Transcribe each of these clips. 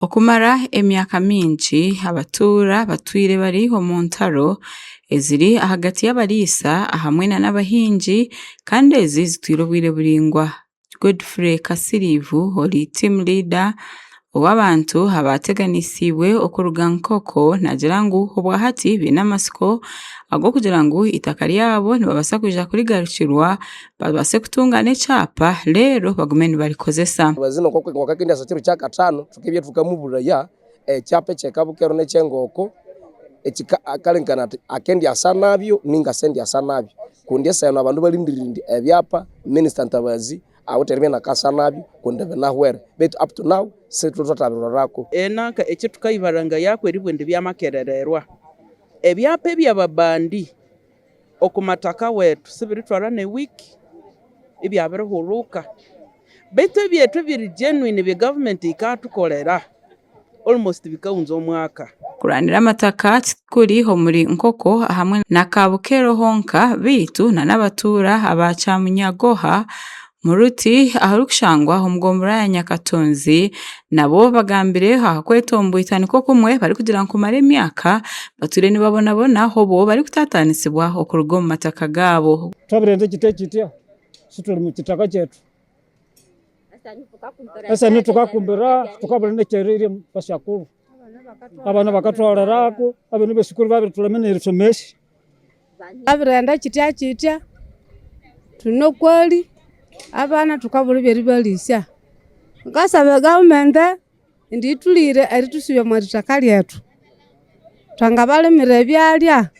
Okumara emyaka mingi abatura batwire bariho mu ntaro eziri hagati y'abariisa hamwe n'abahingi kandi ezi zitwire obwire buringwa. Godfrey Kasirivu oli team leader ow'abantu abateganisiibwe okuruga Nkoko nagira ngu obwahati biine amasiko ag'okugira ngu itaka ryabo nibabaasa kwija kurigarukirwa babaase kutunga n'ekyapa leero bagume nibarikozesa. Bazino koko wakakenda sakiro chaka 5 tukibye tukamubulaya ekyapa kyekabukero n'ekyengoko ekikalenkana akendi asanabyo ninga sendi asanabyo kundi sayano abantu balindirindi ebyapa minister Ntabazi awuterime nakasanabyo kundi benahwere but up to now setutatabirorako enaka ekitukayibaranga yakweribwe ndi byamakerererwa ebyapa ebyababandi okumataka wetu sibiritwara ne wiki ebyabirihuluka beto byetu biri genuine bya government ikatukolera almost bikaunza omwaka kuranira amataka kuriho muri Nkoko hamwe na Kabukero honka bitu na n'abatura abacamunyagoha muruti aharukushangwa omugombora ya Nyakatonzi nabo bagambire hakwetombuita niko kumwe bari kugira nkumara emyaka bature nibabona ho bo bari kutatanisibwa okuruga mu mataka gabo. Twabirenze kitekitya situli mu kitaka cyetu asa nitukakumbira tukabona nekerere bashakuru abana bakatwararako abana besikuru babitulemene risomesi abirenda kitya tunokwali abana tukabura beri balisya ngasaba government nditulire aritusibe mu litaka lyetu twangabalemire byalya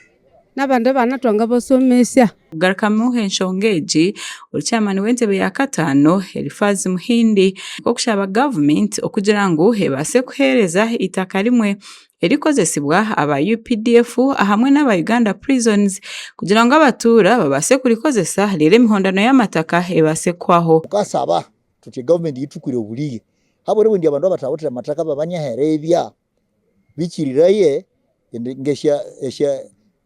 nabande bana twangabasomesya kugaruka mu henshongeji urucyamani w'entebe ya katano Elifazi Muhindi ko kushaba government okugira ngo hebase kuhereza itaka rimwe erikozesibwa aba UPDF hamwe n'aba Uganda prisons kugira ngo abatura babase kurikozesa rere mihondano y'amataka ebase kwaho kasaba tuti government yitukire obuliye habo rero ndi abantu abatawotera amataka babanyaherebya bikiriraye ngesha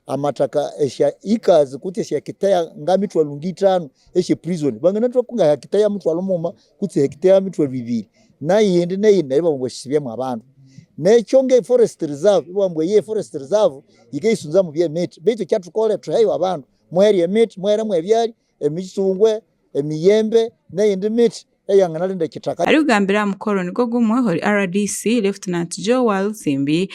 amataka esha ikazi kuti esha kitaya ngamitwa lungitano esha prison bangana twakunga kitaya mutwa lomoma kuti hekitaya mitwa 2 na yende naiba ngwashibye mu abantu nechonge forest reserve bwambwe ye forest reserve ikeisunza mu bye mate beto kyatukole tuhayo abantu mweri ya mate mwera mwebyali emisungwe emiyembe nayende mate eyangana lenda kitaka ari ugambira mukoro niko gumwe hori RDC Lieutenant Joe Walsimbi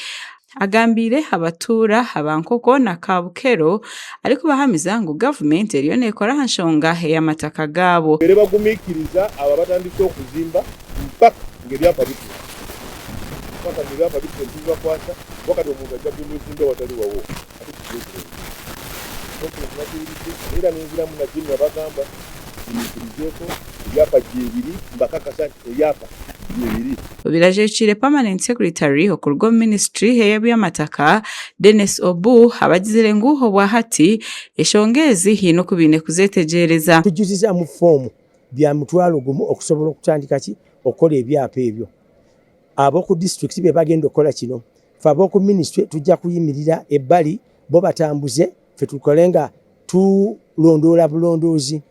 agambire abatura abankoko na Kabukero ariko bahamiza ngo government eriyo nekora hanshonga y'amataka gabo bere bagumikiriza aba batanditse okuzimba mpaka ngebyapa bitu paka ngebyapa bitu nziza kwata wakati omuntu ajja kumuzimba watali wawo era n'enzira mu najini abagamba imikirizeeko ebyapa gyebiri mbakakasa ebyapa gyebiri Birajecire permanent secretary okurgo ministry y'amataka Dennis Obu abagizire nguho bwahati eshongezi hino kubine kuzetegereza tujuziza mu form bya mutwalo gumu okusobola okutandika ki okola ebyapa ebyo abo ku district be bagenda okola kino fabo ku ministry tujja kuyimirira ebbali bo batambuze fe tukolenga tulondola bulondozi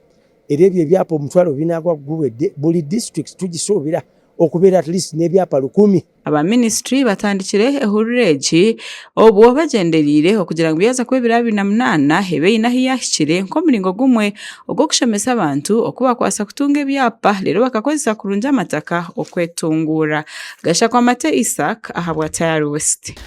erebye ebyapa omutwalo binagwa guwedde buli district tugisoobera okubera at least nebyapa 10 aba ministry batandikire ehurureji obwo bagenderire okugira ngo byaza kwebira 28 hebe inahiyashire nko mulingo gumwe ogwo kushemesa abantu okuba kwasa kutunga ebyapa lero bakakozesa kurunja amataka okwetungura gasha kwa Mate Isaac ahabwa Tayari West.